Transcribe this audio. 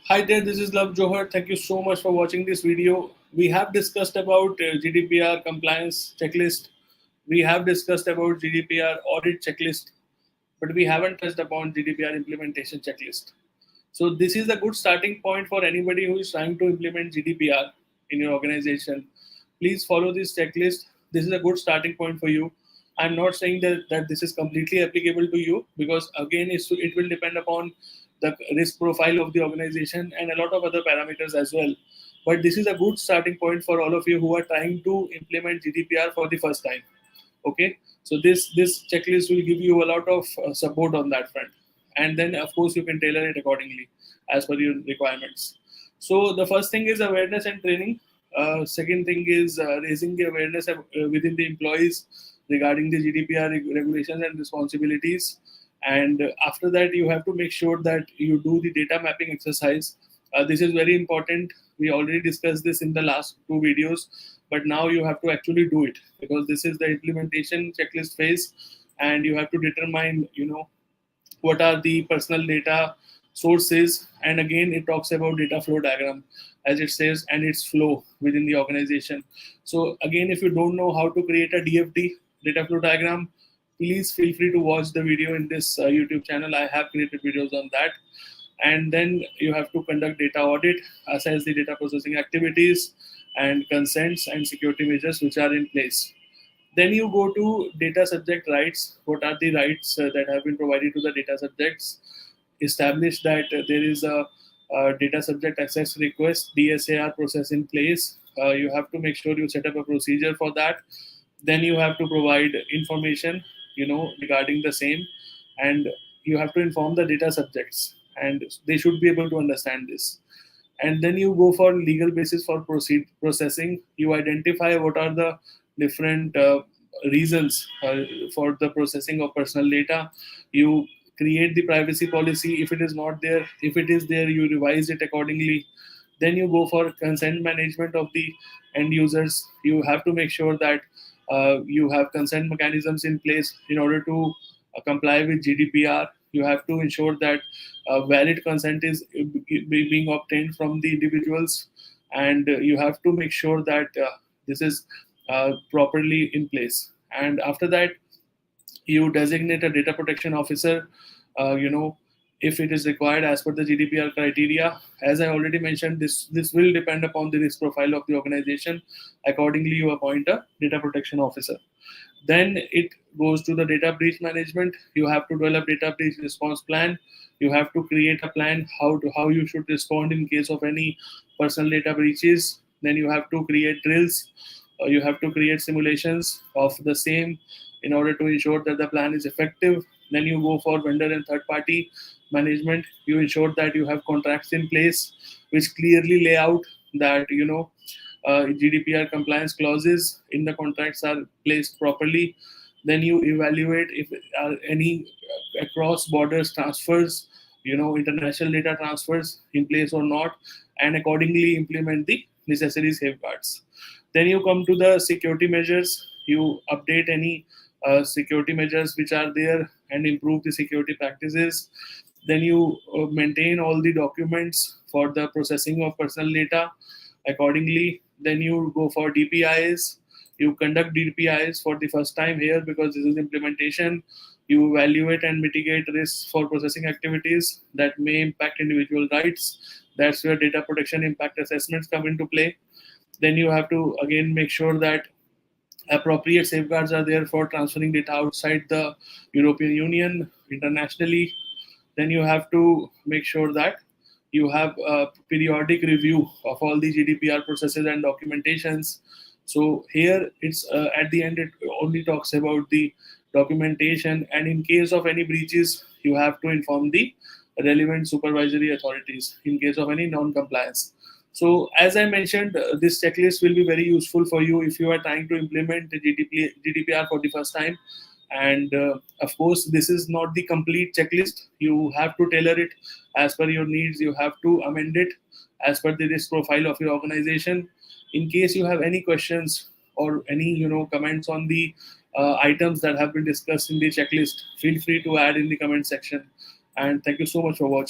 Hi there, this is Love Johar. Thank you so much for watching this video. We have discussed about GDPR compliance checklist. We have discussed about GDPR audit checklist, but we haven't touched upon GDPR implementation checklist. So this is a good starting point for anybody who is trying to implement GDPR in your organization. Please follow this checklist. This is a good starting point for you. I'm not saying that this is completely applicable to you, because again, it will depend upon the risk profile of the organization and a lot of other parameters as well. But this is a good starting point for all of you who are trying to implement GDPR for the first time. Okay, so this checklist will give you a lot of support on that front, and then of course you can tailor it accordingly as per your requirements. So the first thing is awareness and training. Second thing is raising the awareness within the employees regarding the GDPR regulations and responsibilities. And after that, you have to make sure that you do the data mapping exercise. This is very important. We already discussed this in the last two videos, but now you have to actually do it, because this is the implementation checklist phase, and you have to determine, what are the personal data sources. And again, it talks about data flow diagram, as it says, and its flow within the organization. So again, if you don't know how to create a DFD, data flow diagram, please feel free to watch the video in this YouTube channel. I have created videos on that. And then you have to conduct data audit, assess the data processing activities and consents and security measures which are in place. Then you go to data subject rights. What are the rights that have been provided to the data subjects? Establish that there is a data subject access request DSAR process in place. You have to make sure you set up a procedure for that. Then you have to provide information, regarding the same, and you have to inform the data subjects, and they should be able to understand this. And then you go for legal basis for processing. You identify what are the different reasons for the processing of personal data. You create the privacy policy if it is not there. If it is there, you revise it accordingly. Then you go for consent management of the end users. You have to make sure that you have consent mechanisms in place in order to comply with GDPR. You have to ensure that valid consent is being obtained from the individuals, and you have to make sure that this is properly in place. And after that, you designate a data protection officer, if it is required as per the GDPR criteria. As I already mentioned, this will depend upon the risk profile of the organization. Accordingly, you appoint a data protection officer. Then it goes to the data breach management. You have to develop data breach response plan. You have to create a plan how you should respond in case of any personal data breaches. Then you have to create drills. You have to create simulations of the same in order to ensure that the plan is effective. Then you go for vendor and third party management. You ensure that you have contracts in place which clearly lay out that GDPR compliance clauses in the contracts are placed properly. Then you evaluate if there are any across borders transfers, international data transfers in place or not, and accordingly implement the necessary safeguards. Then you come to the security measures. You update any security measures which are there and improve the security practices. Then you maintain all the documents for the processing of personal data accordingly. Then you go for DPIS. You conduct DPIS for the first time here, because this is implementation. You evaluate and mitigate risks for processing activities that may impact individual rights. That's where data protection impact assessments come into play. Then you have to again make sure that appropriate safeguards are there for transferring data outside the European Union internationally. Then you have to make sure that you have a periodic review of all the GDPR processes and documentations. So here it's at the end, it only talks about the documentation, and in case of any breaches, you have to inform the relevant supervisory authorities in case of any non-compliance. So as I mentioned, this checklist will be very useful for you if you are trying to implement the GDPR for the first time. And of course, this is not the complete checklist. You have to tailor it as per your needs. You have to amend it as per the risk profile of your organization. In case you have any questions or any comments on the items that have been discussed in the checklist, feel free to add in the comment section. And thank you so much for watching.